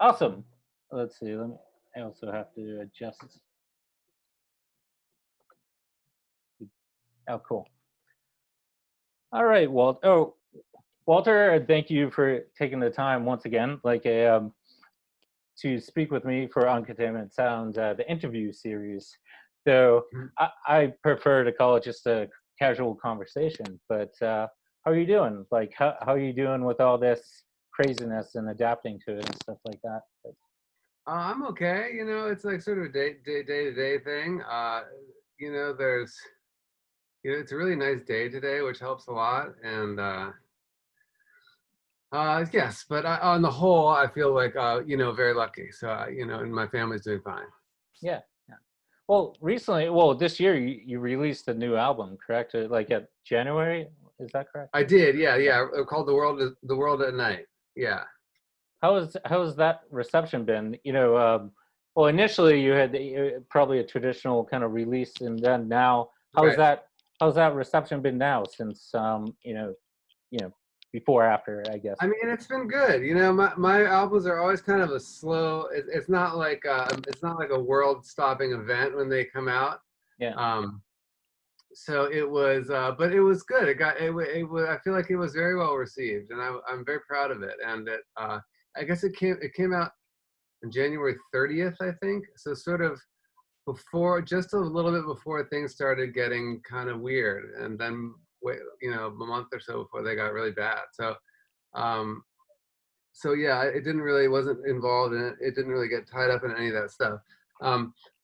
Awesome. Let's see. I also have to adjust. Oh, cool. All right, Walt. Oh, Walter, thank you for taking the time once again, to speak with me for Uncontaminated Sounds, the interview series. So Mhm. I prefer to call it just a casual conversation. But how are you doing? Like, how are you doing with all this craziness and adapting to it and stuff like that? I'm okay. It's like sort of a day to day thing. There's it's a really nice day today, which helps a lot. And yes, but on the whole, I feel like very lucky. So and my family's doing fine. Yeah, yeah. Well, recently, well, this year you released a new album, correct? Like at January, is that correct? I did, yeah. Called the world at night. Yeah. How has that reception been? Well, initially you had probably a traditional kind of release, and then now, Right. how's that reception been now since you know before after, I guess. I mean, it's been good. My albums are always kind of a slow. It's not like a world-stopping event when they come out. Yeah. Um, so it was, but it was good. I feel like it was very well received, and I'm very proud of it. And I guess it came out on January 30th, I think. So sort of just a little bit before things started getting kind of weird, and then a month or so before they got really bad. Um, so yeah, it didn't really wasn't involved in it. It didn't really get tied up in any of that stuff.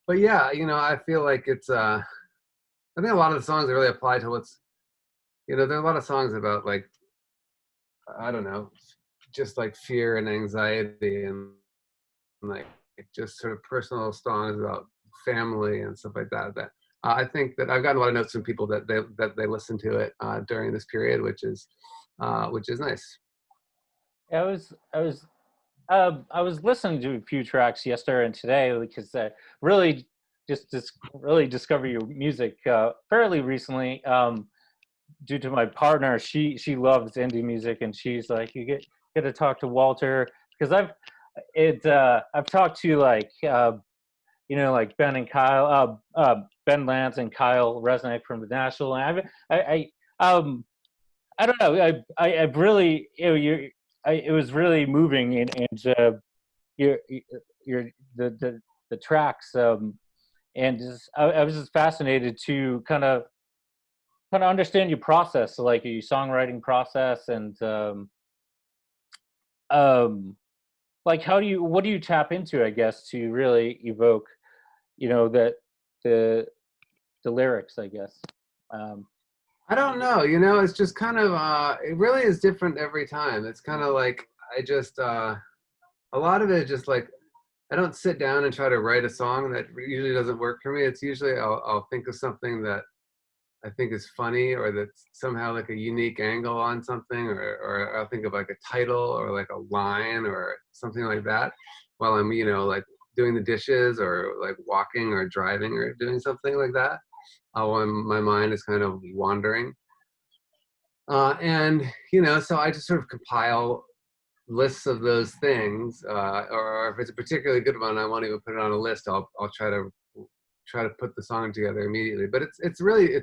But yeah, I feel like it's. I think a lot of the songs really apply to there are a lot of songs about like I don't know, just like fear and anxiety and like just sort of personal songs about family and stuff like that. That I think that I've gotten a lot of notes from people that they listen to it during this period, which is nice. I was listening to a few tracks yesterday and today because I really really discovered your music fairly recently. Due to my partner, she loves indie music, and she's like, you get to talk to Walter because I've talked to like Ben and Kyle, Ben Lance and Kyle Resnick from the National, and I don't know, I've really it was really moving, and your your the tracks, and I was just fascinated to kind of understand your process, so like your songwriting process, and um, like what do you tap into, I guess, to really evoke, that the the lyrics, I guess. Um, I don't know, it's just kind of it really is different every time. It's kind of like I just a lot of it is just like I don't sit down and try to write a song. That usually doesn't work for me. It's usually I'll think of something that I think is funny or that's somehow like a unique angle on something, or I'll think of like a title or like a line or something like that while I'm, like doing the dishes or like walking or driving or doing something like that. When my mind is kind of wandering. And, so I just sort of compile lists of those things, or if it's a particularly good one, I won't even put it on a list. I'll try to put the song together immediately. But it's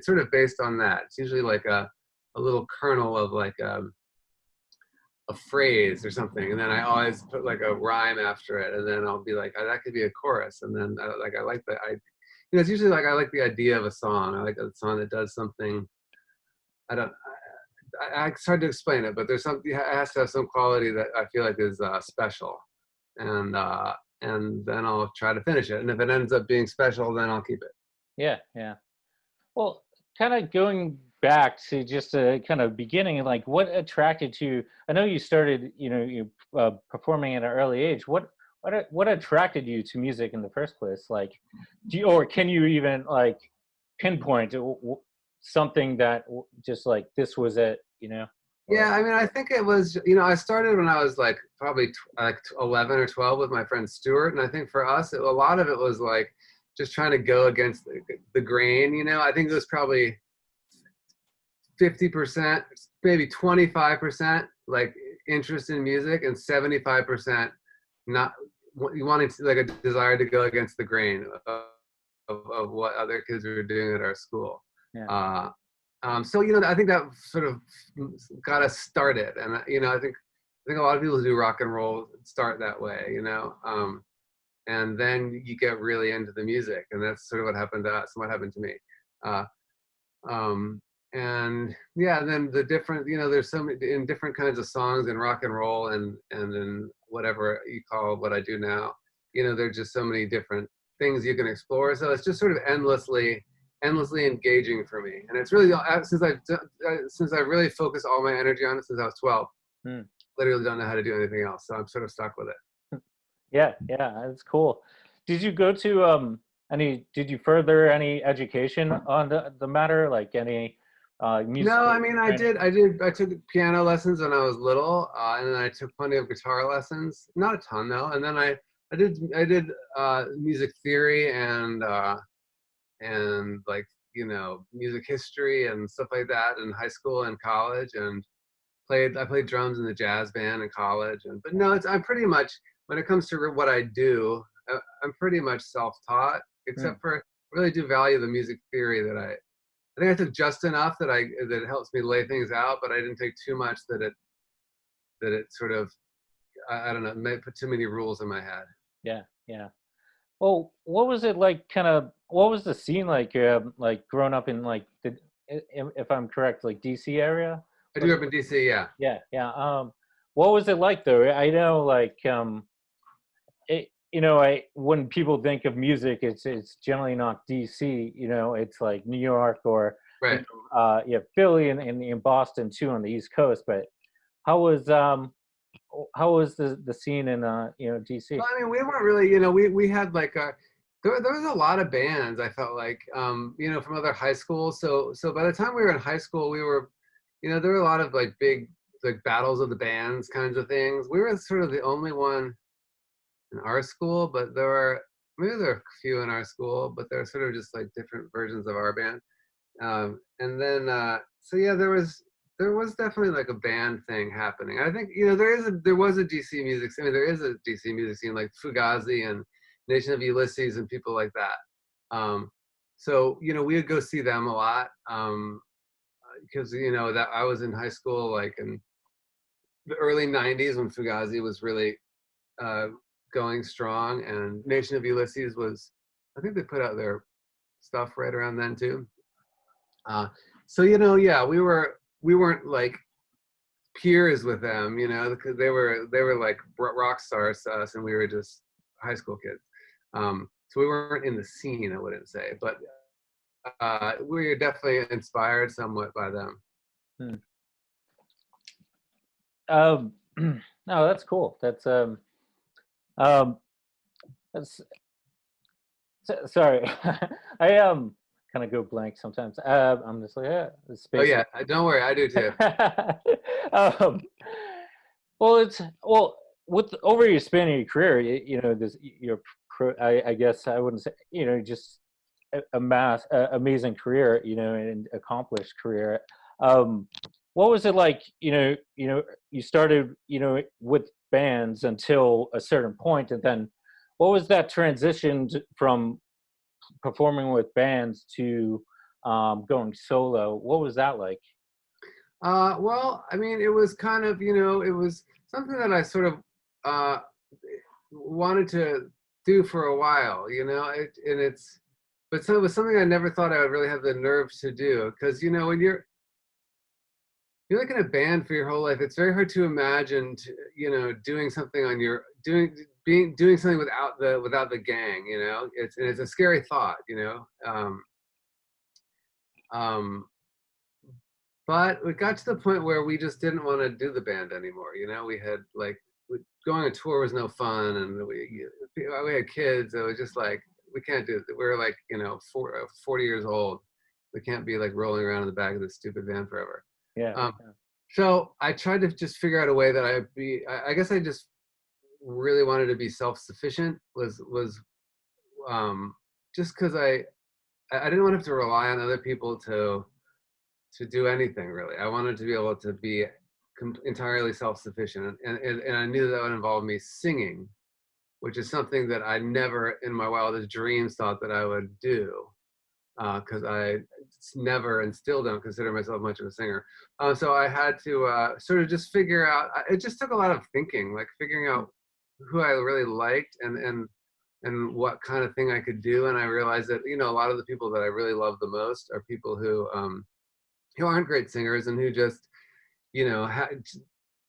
sort of based on that. It's usually like a little kernel of like a phrase or something, and then I always put like a rhyme after it, and then I'll be like, oh, that could be a chorus, and then I like that. It's usually like I like the idea of a song. I like a song that does something. I don't. It's hard to explain it, but there's something. It has to have some quality that I feel like is special, and then I'll try to finish it. And if it ends up being special, then I'll keep it. yeah, yeah. Well, kind of going back to just a kind of beginning, like what attracted you? I know you started, you performing at an early age. What attracted you to music in the first place? Like, or can you even like pinpoint something that just like this was it? Yeah, Or I mean, I think it was, I started when I was like probably like 11 or 12 with my friend Stuart. And I think for us, a lot of it was like just trying to go against the grain. I think it was probably 50%, maybe 25% like interest in music, and 75% not you wanting to, like, a desire to go against the grain of what other kids were doing at our school. Yeah. Uh, so I think that sort of got us started, and I think a lot of people who do rock and roll start that way, and then you get really into the music, and that's sort of what happened to us and what happened to me. Uh, um, and yeah, then the different, there's so many in different kinds of songs in rock and roll and in whatever you call what I do now. There's just so many different things you can explore. So it's just sort of endlessly engaging for me. And it's really since I really focused all my energy on it since I was 12. Mm. Literally don't know how to do anything else, so I'm sort of stuck with it. Yeah, that's cool. Did you go to did you further any education on the matter, like any No, musical I mean, training? I took piano lessons when I was little, and then I took plenty of guitar lessons, not a ton though. And then I did music theory and like, music history and stuff like that in high school and college, and I played drums in the jazz band in college. But no, I'm pretty much, when it comes to what I do, I'm pretty much self-taught, Mm. except for I really do value the music theory that I think I took just enough that it helps me lay things out, but I didn't take too much that it sort of, I don't know, may put too many rules in my head. Yeah, yeah. Well, what was it like? What was the scene like growing up in like if I'm correct, like DC area? I Was grew it? up in DC, yeah. Yeah, yeah. What was it like though? I know, like, I when people think of music, it's generally not DC. It's like New York or Right. yeah, Philly and in Boston too on the East Coast. But how was the scene in DC? Well, I mean, we weren't really, we had like there was a lot of bands. I felt like, from other high schools. So by the time we were in high school, there were a lot of like big like battles of the bands kinds of things. We were sort of the only one in our school, but maybe there were a few in our school, but they're sort of just like different versions of our band. And then so yeah, there was definitely like a band thing happening. I think there was a DC music scene. I mean, there is a DC music scene like Fugazi and Nation of Ulysses and people like that. So we would go see them a lot, because that I was in high school like in the early '90s when Fugazi was really uh, going strong, and Nation of Ulysses was, I think they put out their stuff right around then too. Uh, so yeah, we weren't like peers with them, because they were like rock stars to us, and we were just high school kids. So we weren't in the scene, I wouldn't say, but we were definitely inspired somewhat by them. Hmm. Um, no, that's cool. Um, that's sorry. I kind of go blank sometimes. I'm just like, the Oh space. yeah, don't worry, I do too. um, well, with over your span of your career, this your I guess I wouldn't say just amazing career, and accomplished career. Um, what was it like? You started with bands until a certain point, and then what was that transition from performing with bands to going solo? What was that like? Well, I mean, it was kind of, it was something that I sort of uh, wanted to do for a while, but so it was something I never thought I would really have the nerve to do, because when you're like in a band for your whole life, it's very hard to imagine, doing something on your doing something without the gang, it's a scary thought, um, but it got to the point where we just didn't want to do the band anymore. We had like going on tour was no fun, and we had kids. So it was just like we can't do it. We were like 40 years old. We can't be like rolling around in the back of this stupid van forever. Yeah. Um, Yeah. so I tried to just figure out a way that I guess I just really wanted to be self-sufficient. Was just because I didn't want to have to rely on other people to do anything really. I wanted to be able to be entirely self-sufficient, and I knew that would involve me singing. which is something that I never in my wildest dreams thought that I would do, because I never and still don't consider myself much of a singer. So I had to sort of just figure out. It just took a lot of thinking, like figuring out who I really liked and what kind of thing I could do. And I realized that a lot of the people that I really love the most are people who aren't great singers and who just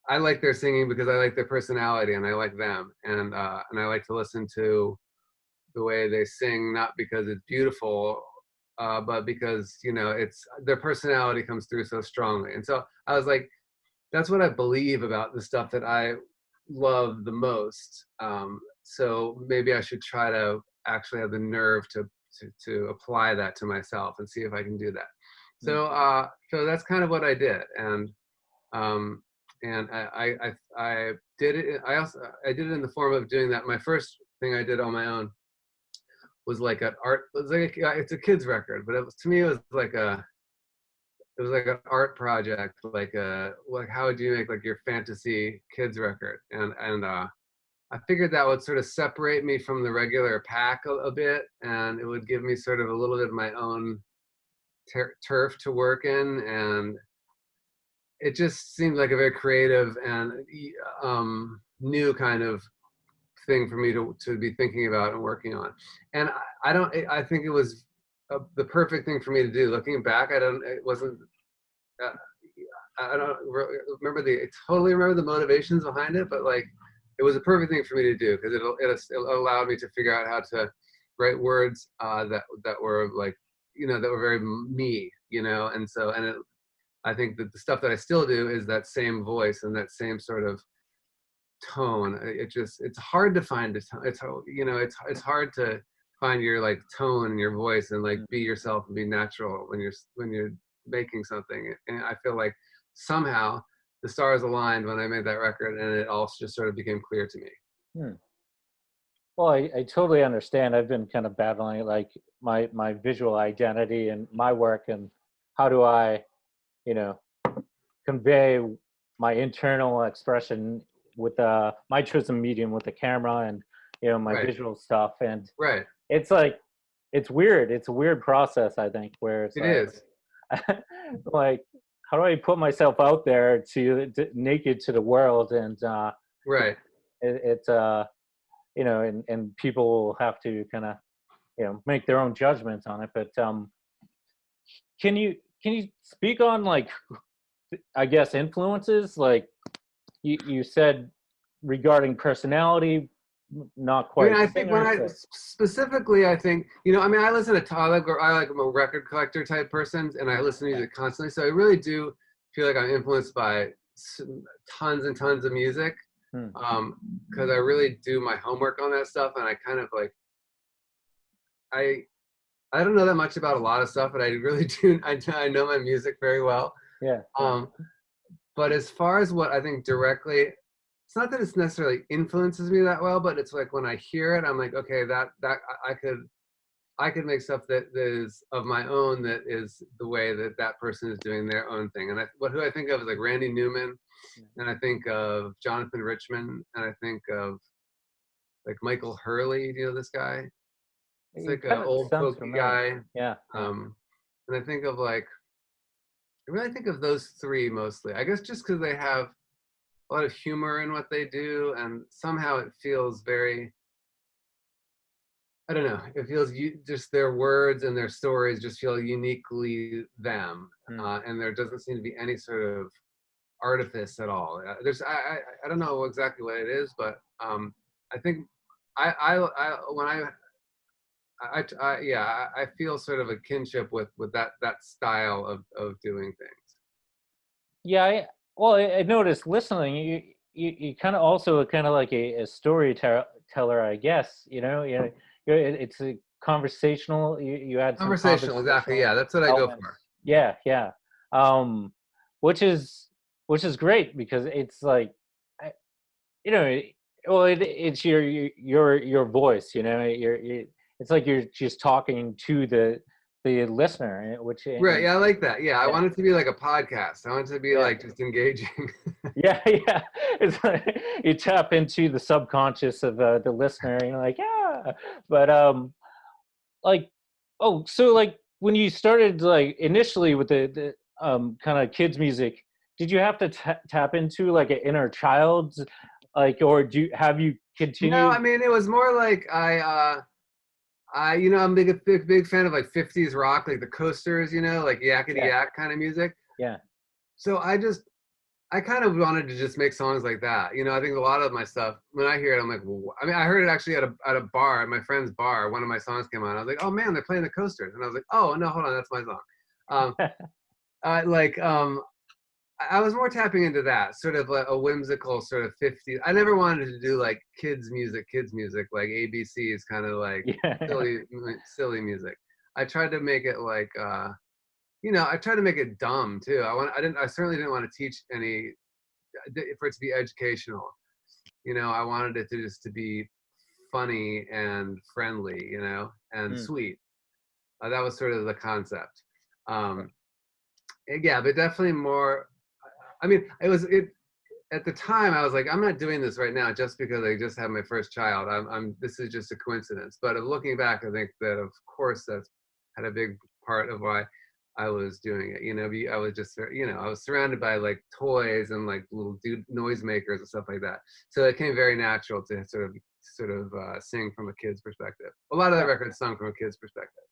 I like their singing because I like their personality and I like them, and I like to listen to the way they sing, not because it's beautiful, but because it's their personality comes through so strongly. And so I was like, that's what I believe about the stuff that I love the most. So maybe I should try to actually have the nerve to apply that to myself and see if I can do that. So that's kind of what I did, um, and I did it. I did it in the form of doing that. My first thing I did on my own was like an art. It was like it's a kids record, but to me it was like an art project, like how would you make like your fantasy kids record, and I figured that would sort of separate me from the regular pack a bit, and it would give me sort of a little bit of my own turf to work in, and it just seemed like a very creative and new kind of thing for me to be thinking about and working on. And I think it was the perfect thing for me to do. Looking back, it wasn't, uh, I don't remember I totally remember the motivations behind it, but like, it was a perfect thing for me to do because it allowed me to figure out how to write words that were like, that were very me, and I think that the stuff that I still do is that same voice and that same sort of tone. It's hard to find a tone. It's hard to find your like tone and your voice and like be yourself and be natural when you're making something. And I feel like somehow the stars aligned when I made that record, and it all just sort of became clear to me. Hmm. Well, I totally understand. I've been kind of battling like my visual identity and my work, and how do I, you know, convey my internal expression with my chosen medium with the camera and my Right, visual stuff. And right. it's like it's weird. It's a weird process, I think, where it's It like is. like how do I put myself out there to naked to the world, and Right. it's and people will have to kind of make their own judgments on it. But can you speak on like I guess influences like you said regarding personality, not I mean, quite I think when singers, I but specifically, I think, I mean, I listen to I like I'm a record collector type person, and I listen to yeah. music constantly. So I really do feel like I'm influenced by tons and tons of music, Hmm. because I really do my homework on that stuff, and I kind of like I I don't know that much about a lot of stuff, but I really do. I know my music very well. Yeah. Um, but as far as what I think directly, it's not that it's necessarily influences me that well, but it's like when I hear it, I'm like, okay, that I could make stuff that is of my own, that is the way that person is doing their own thing. And who I think of is like Randy Newman, and I think of Jonathan Richman, and I think of like Michael Hurley. Do you know this guy? It's It like an kind of old sounds folky familiar. guy. Yeah. Yeah. And I think of like I really think of those three mostly. I guess just because they have a lot of humor in what they do, and somehow it feels very, I don't know, it feels just their words and their stories just feel uniquely them, Hmm. and there doesn't seem to be any sort of artifice at all. I don't know exactly what it is, but I think I when I feel sort of a kinship with that style of doing things. Yeah. Well, I noticed listening. You kind of also kind of like a storyteller, I guess. It's a conversational. You add some Conversational, exactly. conversational Yeah, that's what I go for. elements. Yeah. Yeah. Um, which is great because it's like I- you know it's your voice. It's like you're just talking to the listener, which Right. Yeah, I like that. Yeah, I yeah, want it to be like a podcast. I want it to be yeah. like just engaging. Yeah, yeah. It's like you tap into the subconscious of the listener, and you're like, yeah. But like, oh, so like when you started like initially with the kind of kids music, did you have to tap into like an inner child's, like, or have you No, I continued? mean it was more like I'm big fan of like 50s rock, like the Coasters, like yakety Yeah, yak kind of music. yeah, So I kind of wanted to just make songs like that. I think a lot of my stuff, when I hear it, I'm like, well, I mean, I heard it actually at a bar, at my friend's bar. One of my songs came on. I was like, oh man, they're playing the Coasters, and I was like, oh no, hold on, that's my song. Um, like I was more tapping into that sort of a whimsical sort of 50s. I never wanted to do like kids music like ABC is kind of like yeah, silly music. I tried to make it like I tried to make it dumb too. I certainly didn't want to teach any for it to be educational. I wanted it to just to be funny and friendly, and mm, sweet. That was sort of the concept. Um, yeah, but definitely more. I mean, it at the time. I was like, I'm not doing this right now just because I just had my first child. This is just a coincidence. But looking back, I think that of course that's had a big part of why I was doing it. I was just, I was surrounded by like toys and like little noisemakers and stuff like that. So it came very natural to sort of sing from a kid's perspective. A lot of the yeah. records sung from a kid's perspective.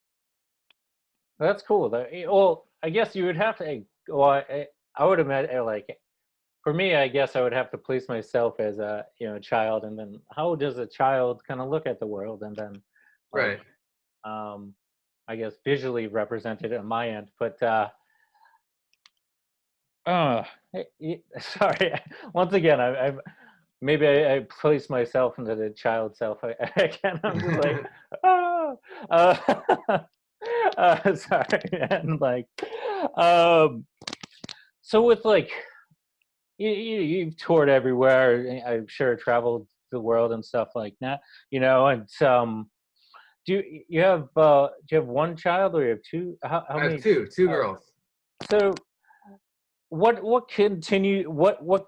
That's cool. Well, I guess you would have to. Well, I would imagine like for me, I guess I would have to place myself as a child, and then how does a child kind of look at the world, and then like Right. um, I guess visually represented on my end. But uh, sorry, once again, I maybe I place myself into the child self. Again, I'm just like, oh, uh, sorry, and like, um, so with like you've toured everywhere. I'm sure traveled the world and stuff like that. And do you have one child or you have two? How I have many? two Oh, girls. so what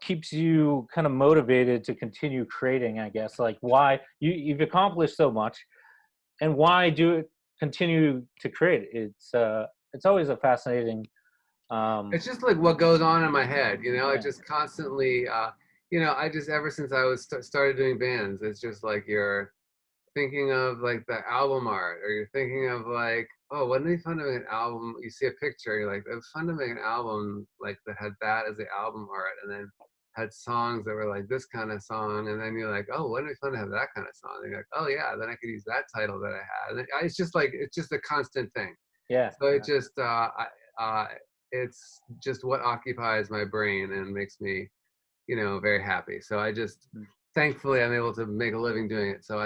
keeps you kind of motivated to continue creating? I guess like why you've accomplished so much, and why do it continue to create? It's always a fascinating. Um, It's just like what goes on in my head, it yeah, just constantly, I just, ever since I was started doing bands, it's just like you're thinking of like the album art, or you're thinking of like, oh, wouldn't it be fun to make an album? You see a picture, you're like, it was fun to make an album like that had that as the album art, and then had songs that were like this kind of song, and then you're like, oh, wouldn't it be fun to have that kind of song? And you're like, oh yeah, then I could use that title that I had. And it's just like, it's just a constant thing. yeah, So it yeah. just, it's just what occupies my brain and makes me, very happy. So thankfully, I'm able to make a living doing it. So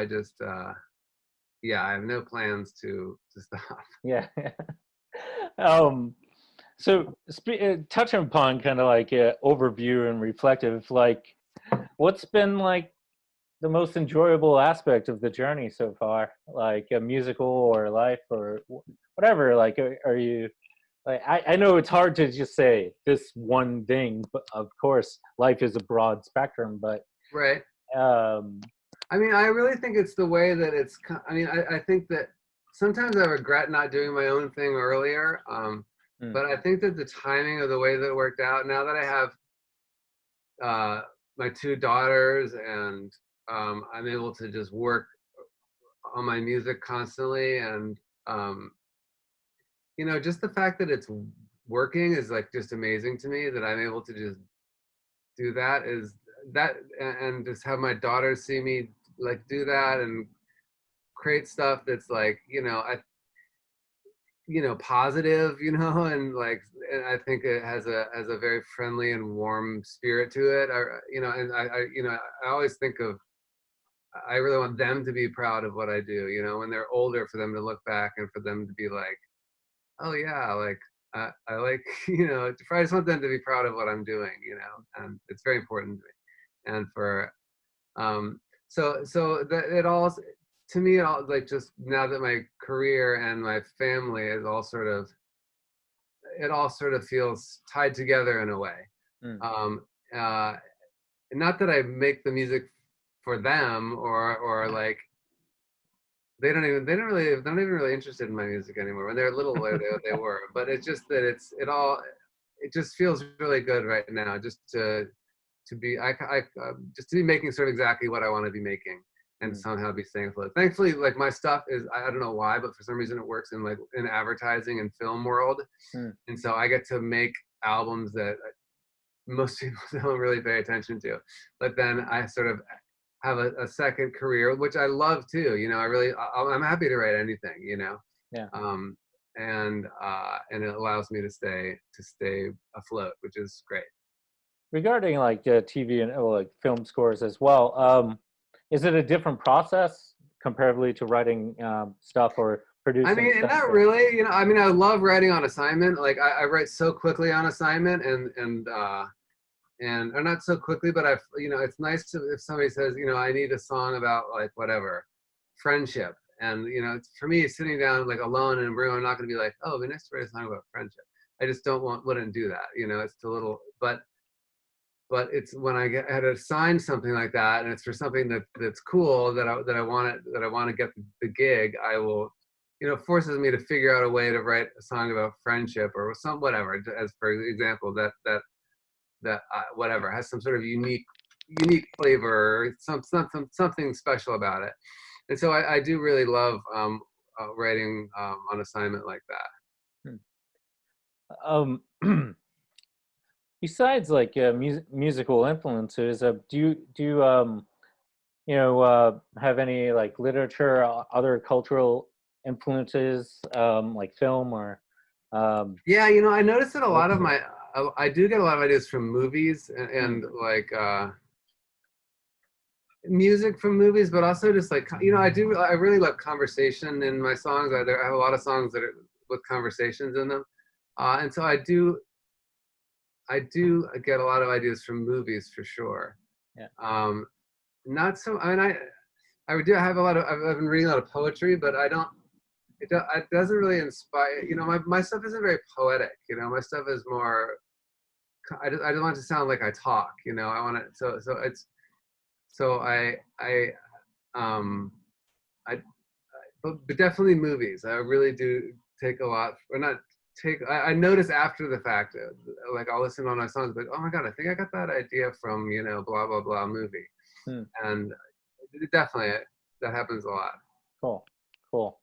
yeah, I have no plans to stop. Yeah. um, so touching upon kind of like overview and reflective, like what's been like the most enjoyable aspect of the journey so far, like a musical or life or whatever? Like, are you like, I know it's hard to just say this one thing, but of course life is a broad spectrum, but Right. um, I mean, I really think it's the way that I mean, I think that sometimes I regret not doing my own thing earlier. mm, But I think that the timing of the way that it worked out, now that I have uh, my two daughters, and I'm able to just work on my music constantly, and um, just the fact that it's working is like just amazing to me, that I'm able to just do that, is that, and just have my daughters see me like do that and create stuff that's like, positive, and like, and I think it has a very friendly and warm spirit to it. And I always think of, I really want them to be proud of what I do, when they're older, for them to look back and for them to be like, oh yeah, like I like, I just want them to be proud of what I'm doing, and it's very important to me. And for um so that it all, to me, all like just now that my career and my family is all sort of, it all sort of feels tied together in a way. Mm, Um, uh, Not that I make the music for them, or like they're not even really interested in my music anymore. When they're little, they were, but it's just that it just feels really good right now, just to be just to be making sort of exactly what I want to be making, and mm, somehow be staying afloat. Thankfully, like my stuff is, I don't know why, but for some reason it works in like in advertising and film world, mm. and so I get to make albums that most people don't really pay attention to. But then I sort of have a second career, which I love too. You know, I'm happy to write anything. You know, Yeah. um, and it allows me to stay afloat, which is great. Regarding like TV and like film scores as well, is it a different process comparatively to writing stuff or I producing mean, and stuff? not really. You know, I mean, I love writing on assignment. Like I write so quickly on assignment, and or not so quickly, but you know, it's nice to, if somebody says, you know, I need a song about like whatever, friendship, and you know, it's for me sitting down like alone in a room. I'm not going to be like, oh, it'd be nice to write a song about friendship. I just wouldn't do that. You know, it's a little, but it's when had assigned something like that, and it's for something that's cool, that I want to get the gig. I will, you know, forces me to figure out a way to write a song about friendship or some whatever. As for example, that whatever has some sort of unique flavor, or something special about it. And so I do really love writing on assignment like that. Hmm. Besides like musical influences, do you have any like literature, other cultural influences, like film or Yeah, you know, I noticed that a lot of books? Or, my I do get a lot of ideas from movies, mm, and like music from movies, but also just like, you know, I really love conversation in my songs. I have a lot of songs that are with conversations in them, and so I do get a lot of ideas from movies for sure. yeah. Um, Not so. I mean, I do have a lot of. I've been reading a lot of poetry, but I don't. It doesn't really inspire. You know, my stuff isn't very poetic. You know, my stuff is more. I don't want it to sound like I talk. You know, I want it. So it's. So um I but definitely movies. I really do take a lot, or not take. I notice after the fact, like I'll listen to all my songs, like, oh my god, I think I got that idea from, you know, blah blah blah movie, Hmm, and definitely that happens a lot. cool, cool.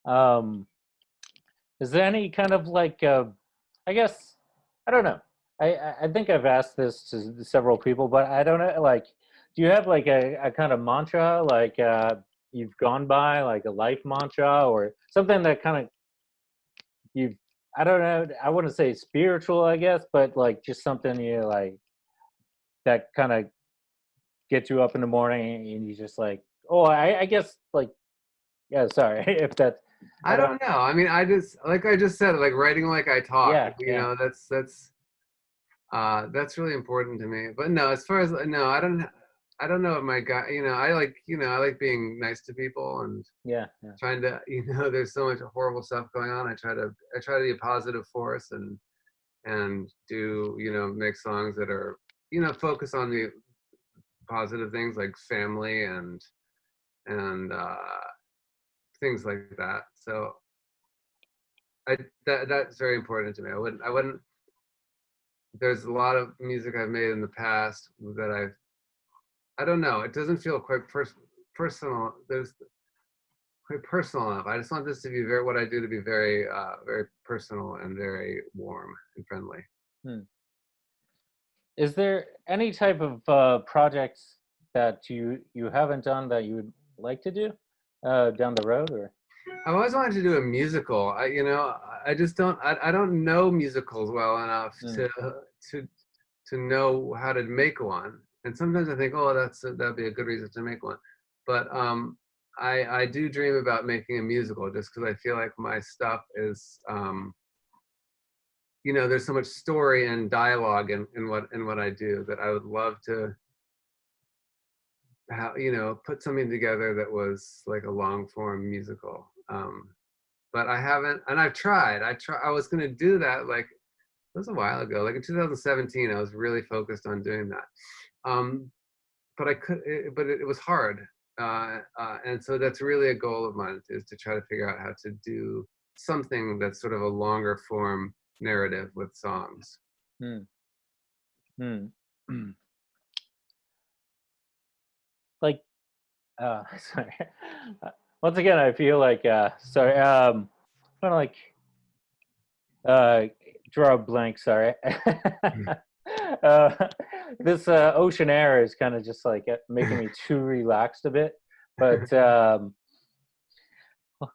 Um, is there any kind of like I guess I don't know. I think I've asked this to several people, but I don't know. Like, do you have like a kind of mantra, like you've gone by, like a life mantra, or something that kind of you've I don't know. I wouldn't say spiritual, I guess, but like just something you like that kind of gets you up in the morning and you just like, oh, I guess like yeah. Sorry if that's I I don't. don't know. I mean, like I just said, like writing like I talk. Yeah, You yeah. know, that's really important to me. But no, as far as no, I don't know if my guy. I like being nice to people, and Yeah, yeah. trying to, you know, there's so much horrible stuff going on. I try to be a positive force, and do, you know, make songs that are, you know, focus on the positive things like family and things like that. So that's very important to me. I wouldn't there's a lot of music I've made in the past that I don't know, it doesn't feel quite personal. There's quite personal enough. I just want this to be what I do to be very personal and very warm and friendly. Hmm. Is there any type of projects that you haven't done that you would like to do down the road, or? I've always wanted to do a musical. I just I don't know musicals well enough Hmm. to know how to make one. And sometimes I think, oh, that'd be a good reason to make one. But I do dream about making a musical, just because I feel like my stuff is, you know, there's so much story and dialogue in what I do, that I would love to. how, put something together that was like a long form musical. But I haven't, and I've tried. I was going to do that like it was a while ago, like in 2017. I was really focused on doing that, but it was hard, and so that's really a goal of mine, is to try to figure out how to do something that's sort of a longer form narrative with songs. Hmm. Hmm. Like, sorry. Once again, I feel like, sorry, kind of like, uh, draw a blank, sorry. uh, this ocean air is kind of just like making me too relaxed a bit. But,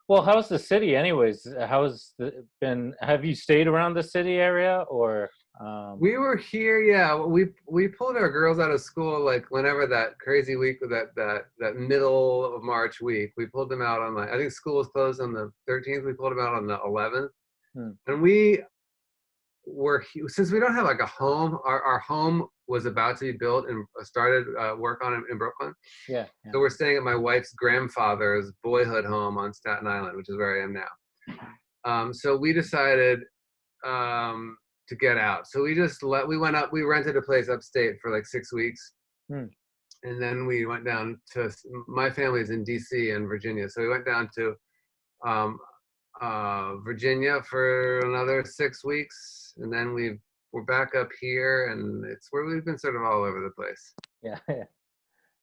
well, how's the city anyways? How's been, have you stayed around the city area or? We were here, yeah. We pulled our girls out of school like whenever that crazy week, that middle of March week. We pulled them out on like, I think school was closed on the 13th. We pulled them out on the 11th, Hmm. and since we don't have like a home. Our home was about to be built and started work on it in Brooklyn. Yeah, yeah. So we're staying at my wife's grandfather's boyhood home on Staten Island, which is where I am now. So we decided to get out. So we went up, we rented a place upstate for like 6 weeks. Hmm. And then we went down to, my family's in DC and Virginia. So we went down to um, Virginia for another 6 weeks. And then we're back up here, and it's where we've been sort of all over the place. Yeah, yeah.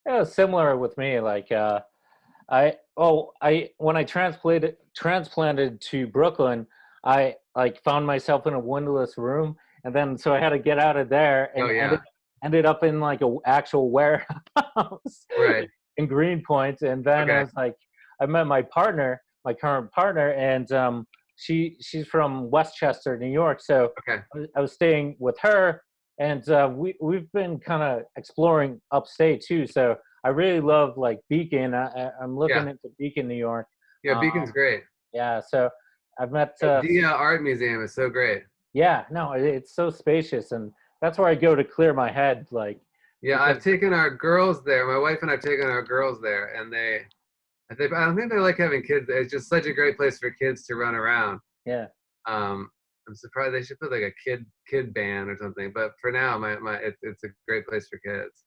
It was similar with me. Like, I when I transplanted to Brooklyn, I like found myself in a windowless room, and then so I had to get out of there Oh and yeah, ended up in like a actual warehouse right. in Greenpoint, and then I Okay, was like, I met my partner, my current partner, and she's from Westchester, New York, so okay. I was staying with her, and we've been kind of exploring upstate too, so. I really love like Beacon. I'm Yeah, looking into Beacon, New York. yeah. Beacon's great. Yeah, so I've met. The art museum is so great. Yeah, no, it's so spacious, and that's where I go to clear my head, like Yeah, because I've taken our girls there. My wife and I've taken our girls there, and I don't think they like having kids. It's just such a great place for kids to run around. yeah, Um, I'm surprised they should put like a kid band or something. But for now, it's a great place for kids.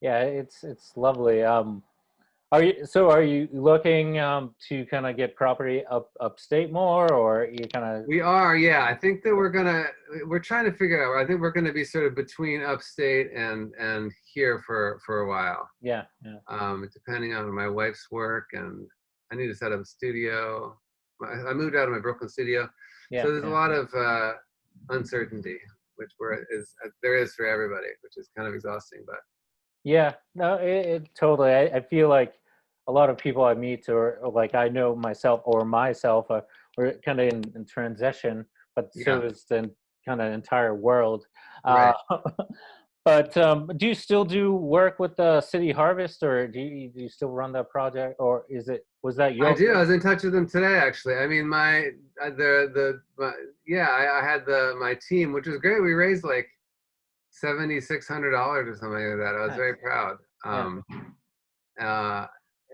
yeah, it's lovely. Are you looking to kind of get property upstate more, or you kind of? We are, yeah. I think that we're trying to figure out. I think we're gonna be sort of between upstate and here for a while. Yeah, yeah, Depending on my wife's work, and I need to set up a studio. I moved out of my Brooklyn studio, yeah, so there's a yeah. lot of uncertainty, which there is for everybody, which is kind of exhausting. But Yeah, no, it totally. I feel like a lot of people I meet, or like I know myself or myself, we're kind of in transition, but so yeah, is the kind of entire world. Uh, right. but do you still do work with the City Harvest, or do you still run that project, or was that I your do. I first? was in touch with them today, actually. I mean, yeah, I had my team, which was great. We raised like $7,600 or something like that. I was very Nice. proud. Yeah, Uh,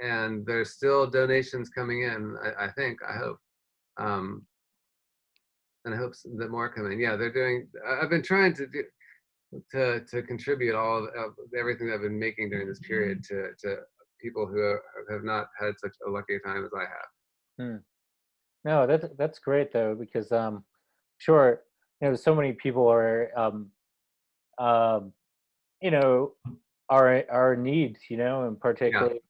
and there's still donations coming in. I hope, um, and I hope that more come in. Yeah, they're doing. I've been trying to contribute of everything that I've been making during this period to people who have not had such a lucky time as I have. hmm. No, that's great though, because sure, so many people are um, you know are in need, and Yeah, particularly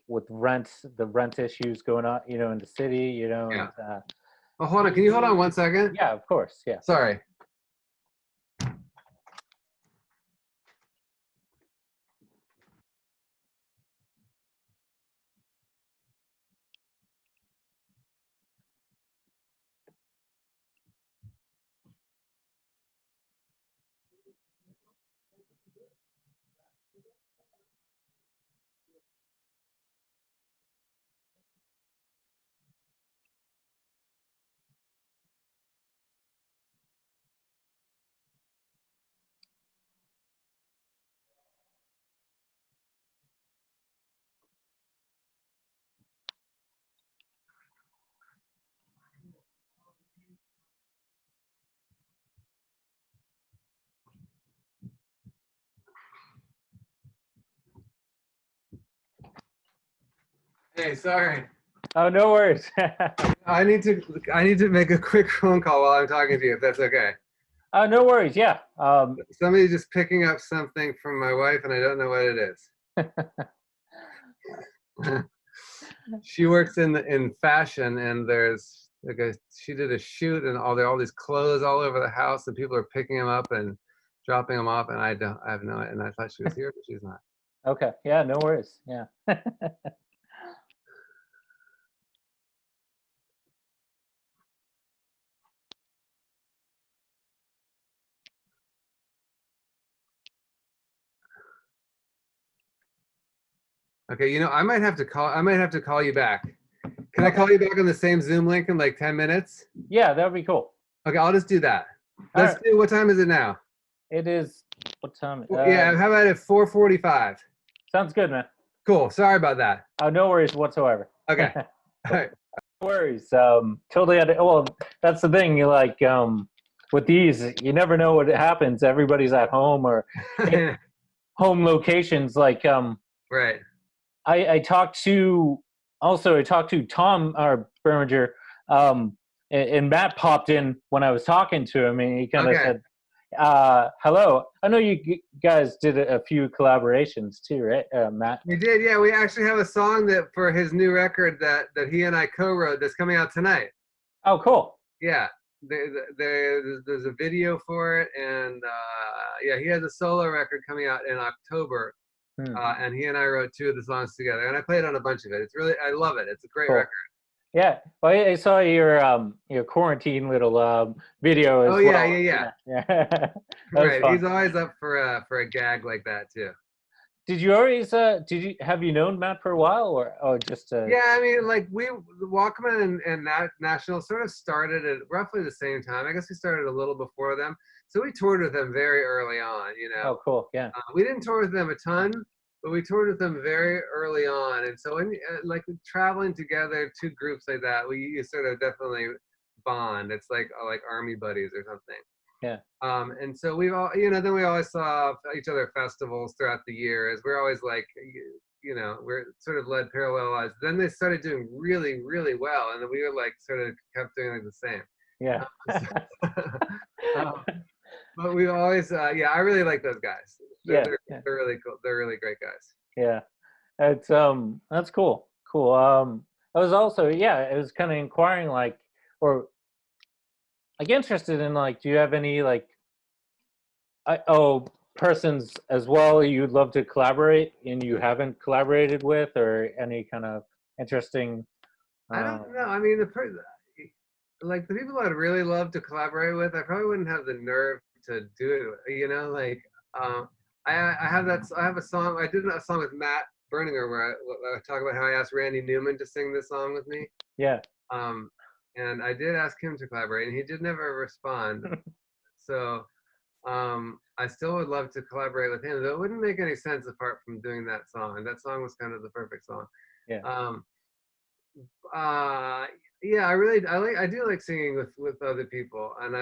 with the rent issues going on, in the city, yeah. and Oh, hold on. Can you hold on 1 second? yeah, of course, yeah. Sorry. Hey, sorry. Oh, no worries. I need to make a quick phone call while I'm talking to you, if that's okay. No worries. Yeah. Somebody's just picking up something from my wife, and I don't know what it is. She works in fashion, and there's like she did a shoot, and all these clothes all over the house, and people are picking them up and dropping them off, and I have no, and I thought she was here, but she's not. Okay. Yeah. No worries. Yeah. Okay, I might have to call you back. Can I Okay. call you back on the same Zoom link in like 10 minutes? Yeah, that would be cool. Okay, I'll just do that. All Let's right. do, what time is it now? It is what time? Yeah, how about at 4:45? Sounds good, man. Cool. Sorry about that. No worries whatsoever. Okay. All right. No worries. Totally. Well, that's the thing. You like with these, you never know what happens. Everybody's at home or home locations. Like Right. I talked to Tom, our Berminger, and Matt popped in when I was talking to him, and he kind of Okay. said, "Hello, I know you guys did a few collaborations too, right, Matt?" We did, yeah. We actually have a song that for his new record that he and I co-wrote that's coming out tonight. Oh, cool. Yeah. There's a video for it, and yeah, he has a solo record coming out in October. And he and I wrote 2 of the songs together, and I played on a bunch of it. It's really, I love it. It's a great Cool. record. Yeah, well, I saw your quarantine little video as well. Yeah. That Right. fun. He's always up for a gag like that too. Did you always have you known Matt for a while or just Yeah, I mean, like the Walkmen and National sort of started at roughly the same time. I guess we started a little before them, so we toured with them very early on. Oh, cool. Yeah. We didn't tour with them a ton, but we toured with them very early on. And so, when like traveling together, 2 groups like that, you sort of definitely bond. It's like army buddies or something. Yeah. And so we've all, then we always saw each other at festivals throughout the years. We're always like, we're sort of led parallel lives. Then they started doing really, really well, and then we were like sort of kept doing like the same. Yeah. But we always, yeah, I really like those guys. They're really cool. They're really great guys. Yeah. It's that's cool. Cool. I was also it was kind of inquiring or interested in do you have any persons as well you'd love to collaborate and you haven't collaborated with, or any kind of interesting I don't know. I mean, the people I'd really love to collaborate with, I probably wouldn't have the nerve to do it. I have a song. I did a song with Matt Berninger where I talk about how I asked Randy Newman to sing this song with me. Yeah. And I did ask him to collaborate, and he did never respond. So I still would love to collaborate with him, though it wouldn't make any sense apart from doing that song. And that song was kind of the perfect song. Yeah. Yeah, I do like singing with other people, and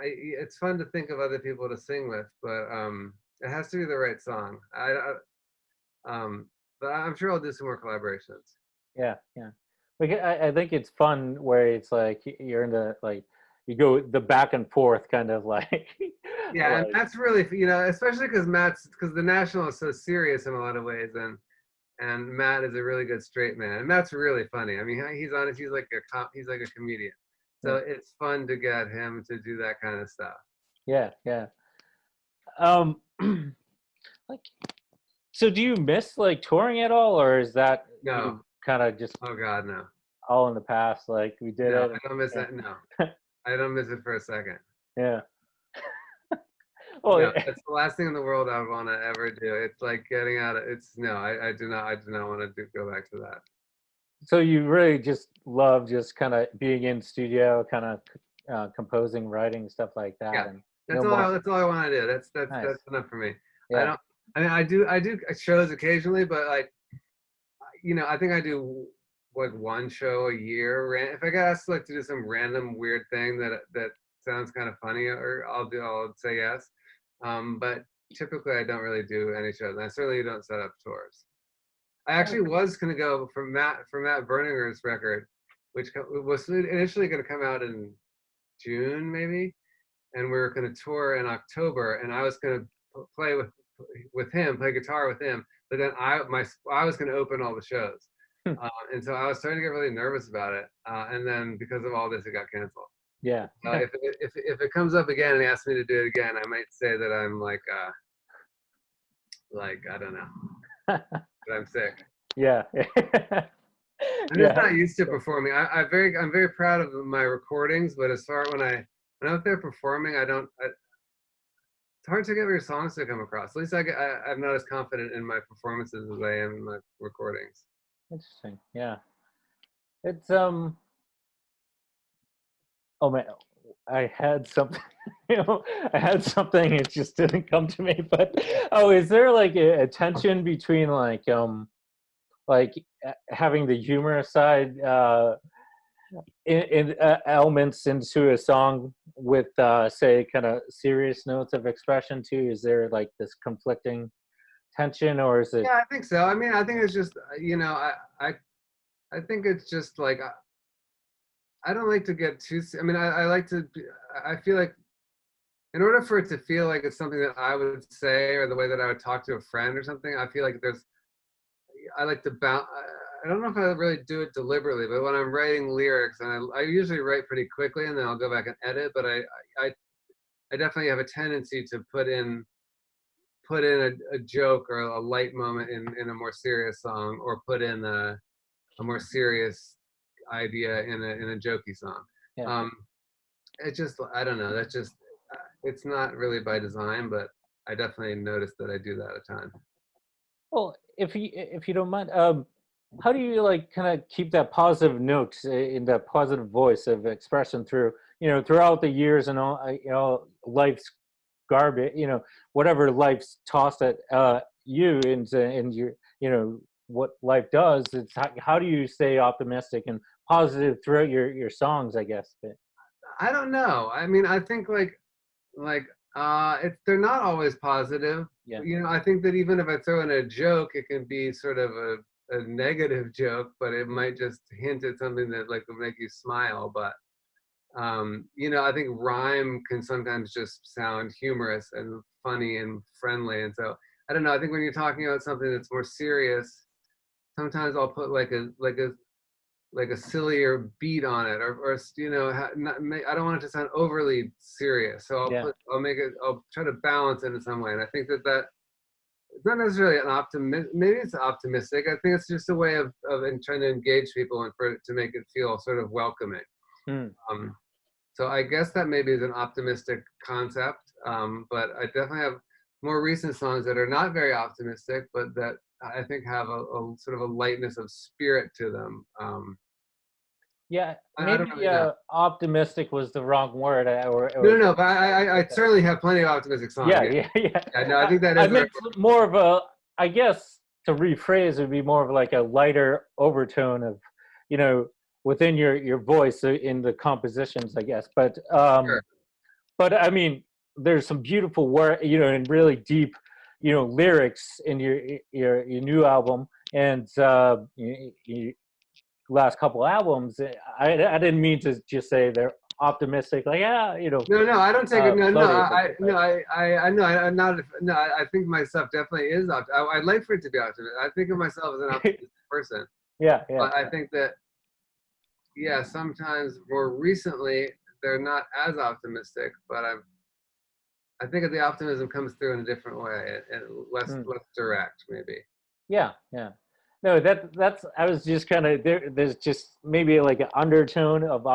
it's fun to think of other people to sing with, but it has to be the right song. But I'm sure I'll do some more collaborations. Yeah. Like I think it's fun where it's like you're in the you go the back and forth kind of Yeah, and that's really, especially because the National is so serious in a lot of ways, and Matt is a really good straight man, and Matt's really funny. I mean, he's honest. He's like a comedian, so it's fun to get him to do that kind of stuff. Yeah. So do you miss touring at all, or is that No, kind of just oh God, no, all in the past? Like we did no, it. I don't miss that. No, I don't miss it for a second. Yeah. Well, no, that's the last thing in the world I would want to ever do. It's like getting out of. I do not want to go back to that. So you really just love just kind of being in studio, kind of composing, writing, stuff like that. Yeah, And that's all. That's all I want to do. That's nice. enough for me. Yeah. I mean, I do shows occasionally, but I think I do like 1 show a year. If I got asked to do some random weird thing that sounds kind of funny, or I'll say yes. But typically I don't really do any shows, and I certainly don't set up tours. I actually was going to go for Matt Berninger's record, which was initially going to come out in June maybe, and we were going to tour in October, and I was going to play with him, play guitar with him, but then I was going to open all the shows, and so I was starting to get really nervous about it, and then because of all this, it got canceled. Yeah. If it comes up again and he asks me to do it again, I might say that I'm like I don't know, but I'm sick. Yeah. I'm just not used to performing. I'm very proud of my recordings, but as far when I'm out there performing, it's hard to get your songs to come across. At least I'm not as confident in my performances as I am in my recordings. Interesting. Yeah. It's oh man, I had something. I had something. It just didn't come to me. But is there like a tension between like having the humorous side in elements into a song with say kind of serious notes of expression too? Is there like this conflicting tension, or is it? Yeah, I think so. I mean, I think it's just I think it's just like I don't like to get too. I mean, I like to. I feel like in order for it to feel like it's something that I would say or the way that I would talk to a friend or something, I feel like I like to bounce. I don't know if I really do it deliberately, but when I'm writing lyrics, and I usually write pretty quickly, and then I'll go back and edit. But I definitely have a tendency to put in a joke or a light moment in a more serious song, or put in a more serious idea in a jokey song. Yeah. It just I don't know. That's just it's not really by design, but I definitely noticed that I do that at times. Well, if you don't mind, how do you like kind of keep that positive note in that positive voice of expression through throughout the years and all life's garbage, whatever life's tossed at you and your what life does. It's how do you stay optimistic and positive throughout your songs, I guess. I don't know. I mean, I think they're not always positive. Yeah. I think that even if I throw in a joke, it can be sort of a negative joke, but it might just hint at something that like will make you smile. But I think rhyme can sometimes just sound humorous and funny and friendly. And so I don't know. I think when you're talking about something that's more serious, sometimes I'll put like a sillier beat on it, or I don't want it to sound overly serious, so I'll try to balance it in some way, and I think that it's not necessarily maybe it's optimistic. I think it's just a way of trying to engage people and to make it feel sort of welcoming. So I guess that maybe is an optimistic concept, but I definitely have more recent songs that are not very optimistic, but that I think have a sort of a lightness of spirit to them. Yeah, I don't maybe really know. optimistic was the wrong word. No, but I certainly have plenty of optimistic songs. Yeah. No, I think that I is. meant more of a. I guess to rephrase it would be more of like a lighter overtone of, within your voice in the compositions, I guess. But Sure. but I mean, there's some beautiful work, and really deep, lyrics in your new album, and last couple albums. I didn't mean to just say they're optimistic, like No, I don't take it. No, I know. I'm not. No, I think my stuff definitely is. I'd like for it to be optimistic. I think of myself as an optimistic person. Yeah. But I think that, sometimes more recently they're not as optimistic. But I think that the optimism comes through in a different way and less direct, maybe. Yeah. No, that's. I was just kind of there's just maybe like an undertone of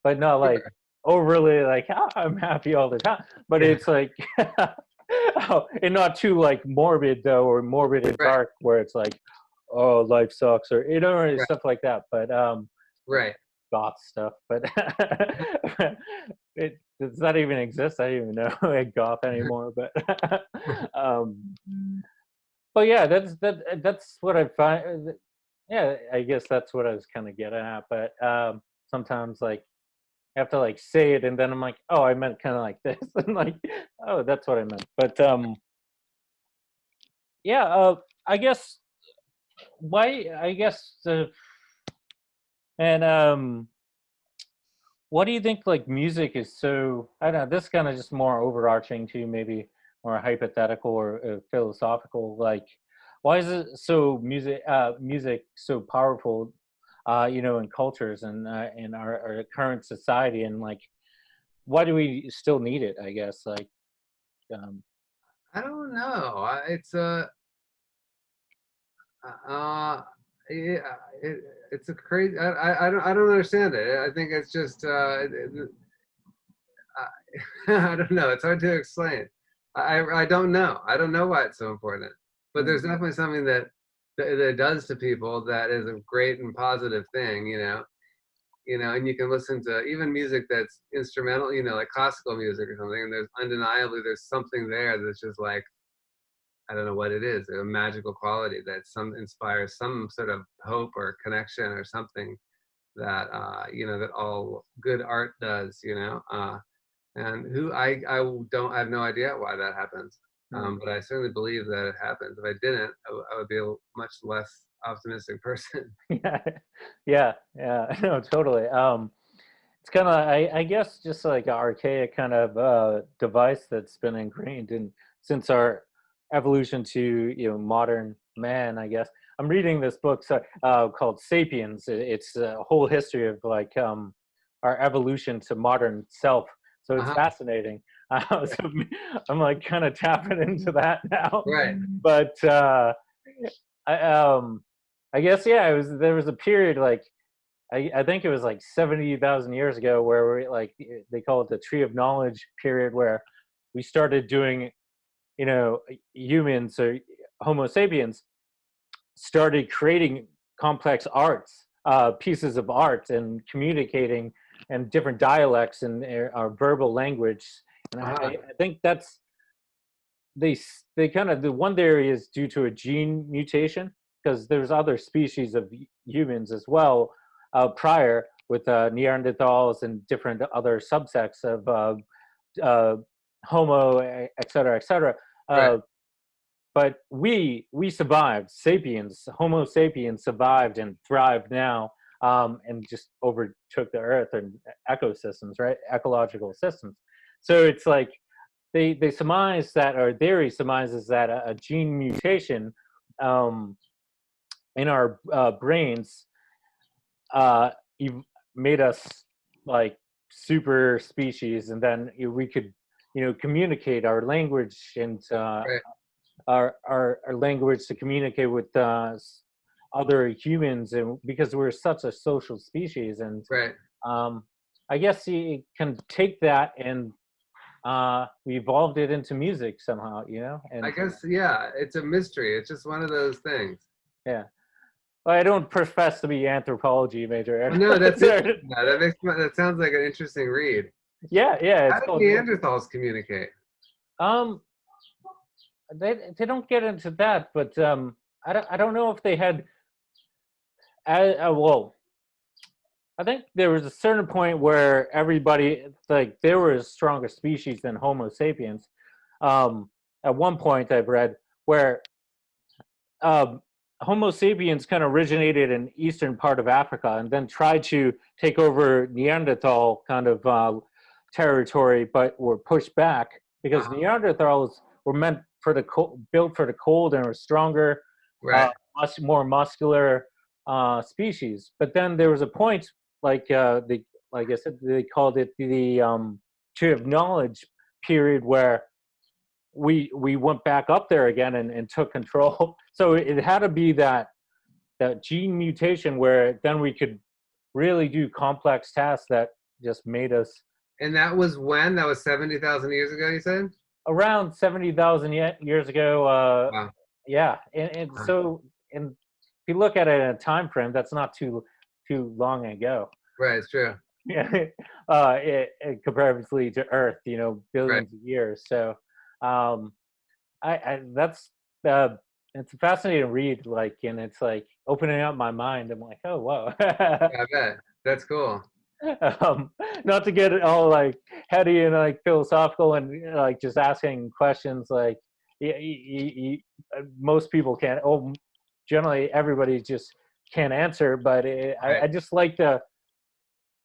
but not like overly like I'm happy all the time. But it's like, and not too like morbid though, or morbid and dark, where it's like, oh, life sucks, or stuff like that. But right. Goth stuff. But does that even exist? I don't even know like goth anymore. But but yeah, that's what I find. Yeah, I guess that's what I was kind of getting at. But sometimes like I have to like say it, and then I'm like, oh, I meant kind of like this, and like, oh, that's what I meant. But yeah, I guess why, I guess, and what do you think, like, music is so, I don't know, this kind of just more overarching to maybe more hypothetical or philosophical, like, why is it so music so powerful, in cultures and in our current society, and like, why do we still need it, I guess, like, um, I don't know. Uh, yeah, it's a crazy. I don't understand it. I think it's just I don't know. It's hard to explain. I don't know. I don't know why it's so important. But there's mm, definitely something that it does to people that is a great and positive thing. And you can listen to even music that's instrumental. Like classical music or something. And there's undeniably there's something there that's just like I don't know what it is, a magical quality that some inspires some sort of hope or connection or something that that all good art does. And who I have no idea why that happens, mm. but I certainly believe that it happens. If I didn't, I would be a much less optimistic person. Yeah, yeah, no, totally. It's kind of, I guess, just like an archaic kind of device that's been ingrained in since our evolution to modern man, I guess. I'm reading this book called *Sapiens*. It's a whole history of like our evolution to modern self. So it's Uh-huh. fascinating. So I'm like kind of tapping into that now, Right. but I I guess, yeah. There was a period, like, I think it was like 70,000 years ago, where we, like, they call it the tree of knowledge period, where we started doing, humans, or Homo sapiens started creating complex arts, pieces of art, and communicating and different dialects and our verbal language. And Uh-huh. I think that's, they kind of, the one theory is due to a gene mutation, because there's other species of humans as well, prior, with Neanderthals and different other subsects of uh, Homo, et cetera, et cetera. Right. Uh, but we survived. Sapiens, Homo sapiens, survived and thrived now, and just overtook the Earth and ecosystems, right? Ecological systems. So it's like they surmise that, or theory surmises that a gene mutation, um, in our brains, uh, made us like super species, and then we could, communicate our language, and Right. our language to communicate with other humans, and because we're such a social species. And Right. um, I guess you can take that, and we evolved it into music somehow, I and guess yeah. It's a mystery. It's just one of those things. yeah. Well, I don't profess to be anthropology major. Well, no, that's it. Yeah, that sounds like an interesting read. Yeah, How it's did called. Neanderthals communicate? Um, they don't get into that, but I don't know if they had. Well, I think there was a certain point where everybody, like, there were a stronger species than Homo sapiens. At one point, I've read where um, Homo sapiens kind of originated in eastern part of Africa, and then tried to take over Neanderthal kind of territory, but were pushed back because Uh-huh. Neanderthals were meant for built for the cold, and were stronger, uh, Right. more muscular species. But then there was a point, like, like I said, they called it the tree of knowledge period, where we went back up there again, and took control. So it had to be that gene mutation, where then we could really do complex tasks that just made us. And that was when? That was 70,000 years ago, you said? Around 70,000 years ago. Wow. Yeah, and Uh, so, and if you look at it in a time frame, that's not too long ago. Right, it's true. Yeah, comparatively to Earth, Right. billions of years. So, um, that's uh, it's a fascinating read, like, and it's like opening up my mind. I'm like, oh, whoa. Yeah, I bet. That's cool. um, Not to get it all like heady and like philosophical, and like just asking questions, like most people can't. Oh, generally everybody just can't answer, but Right. I just like to,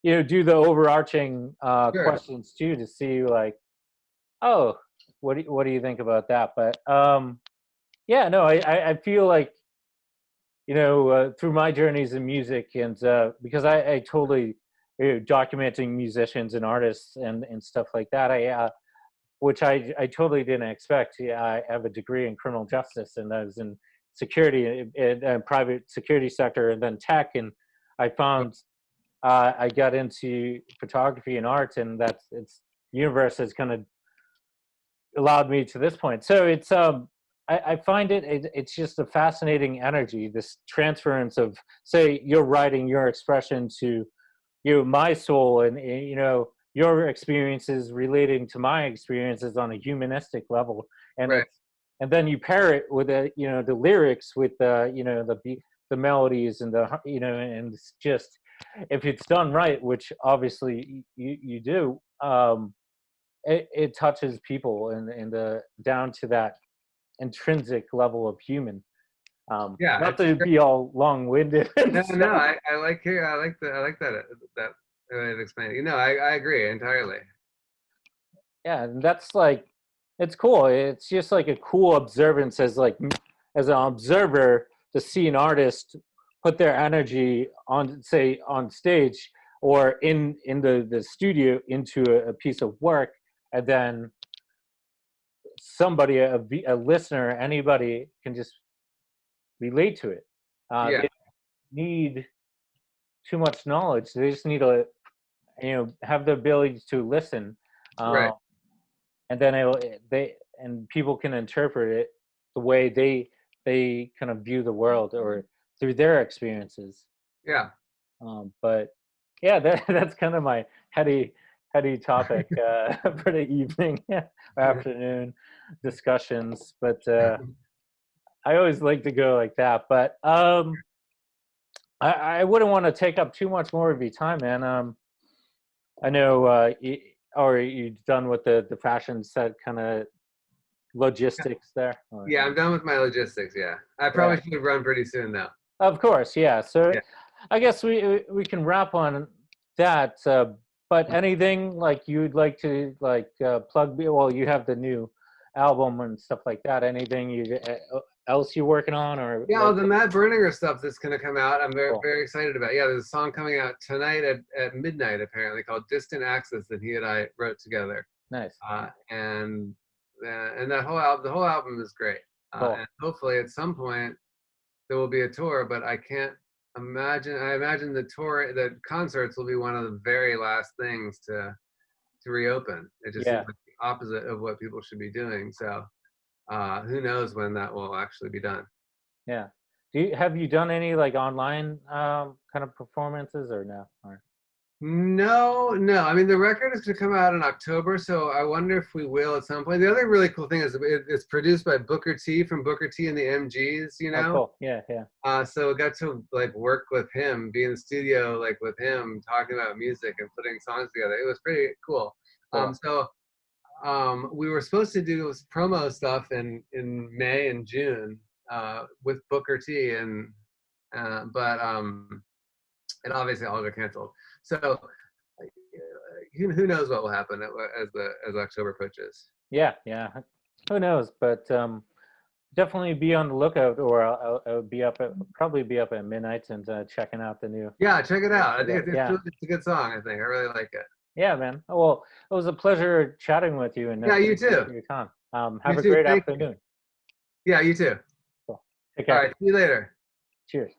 do the overarching Sure. questions too, to see like, oh, what do you think about that? But yeah, no, I feel like, through my journeys in music, and because I totally, documenting musicians and artists and stuff like that, which I totally didn't expect. Yeah, I have a degree in criminal justice, and I was in security, in private security sector, and then tech, and I found I got into photography and art, and it's universe has kind of allowed me to this point. So I find it's just a fascinating energy, this transference of, say, you're writing your expression to my soul, and your experiences relating to my experiences on a humanistic level, and Right. then you pair it with the lyrics with the melodies and and it's just, if it's done right, which obviously you do, it touches people and down to that intrinsic level of human. Yeah. Not It's to be all long-winded and no, no. stuff. I like here. I like that way of explaining. I agree entirely. Yeah, and that's like, it's cool. It's just like a cool observance as an observer, to see an artist put their energy on, say, on stage or in the studio into a piece of work, and then somebody, a listener, anybody can just relate to it. Yeah. They don't need too much knowledge. They just need to, have the ability to listen, Right. uh, and then and people can interpret it the way they kind of view the world, or through their experiences. Yeah. But yeah, that's kind of my heady topic for the evening or afternoon discussions. But I always like to go like that. But I wouldn't want to take up too much more of your time, man. I know, or you done with the fashion set kind of logistics there? Or, Yeah. I'm done with my logistics. Yeah. I yeah, probably should run pretty soon though. of course, yeah. So Yeah. I guess we can wrap on that. But anything like you'd like to plug? Well, you have the new album and stuff like that. Anything else you're working on, or Yeah, like? well, the Matt Berninger stuff that's going to come out, I'm very, Cool. very excited about. Yeah, there's a song coming out tonight at midnight, apparently, called "Distant Axis" that he and I wrote together, Nice. and that whole album, the whole album is great. Cool. And hopefully, at some point, there will be a tour, but I can't imagine. I imagine the concerts will be one of the very last things to reopen. It just seems Yeah. like the opposite of what people should be doing. So, who knows when that will actually be done. Yeah. Have you done any like online kind of performances, or no? Or, No, no. I mean, the record is to come out in October, so I wonder if we will at some point. The other really cool thing is it's produced by Booker T from Booker T and the MGs, oh, cool. Yeah, yeah. So I got to like work with him, be in the studio like with him, talking about music and putting songs together. It was pretty cool. Cool. We were supposed to do promo stuff in May and June with Booker T, but it obviously all got canceled. So who knows what will happen as October approaches. Yeah, yeah. Who knows? But definitely be on the lookout, or I'll be probably be up at midnight and checking out the new. Yeah, check it out. I think Yeah. it's a good song. I think I really like it. Yeah, man. Oh, well, it was a pleasure chatting with you, and Yeah, you thank you too. for your time. You Have a too. great Thank you. afternoon. Yeah, you too. Cool. Take All care. right. See you later. Cheers.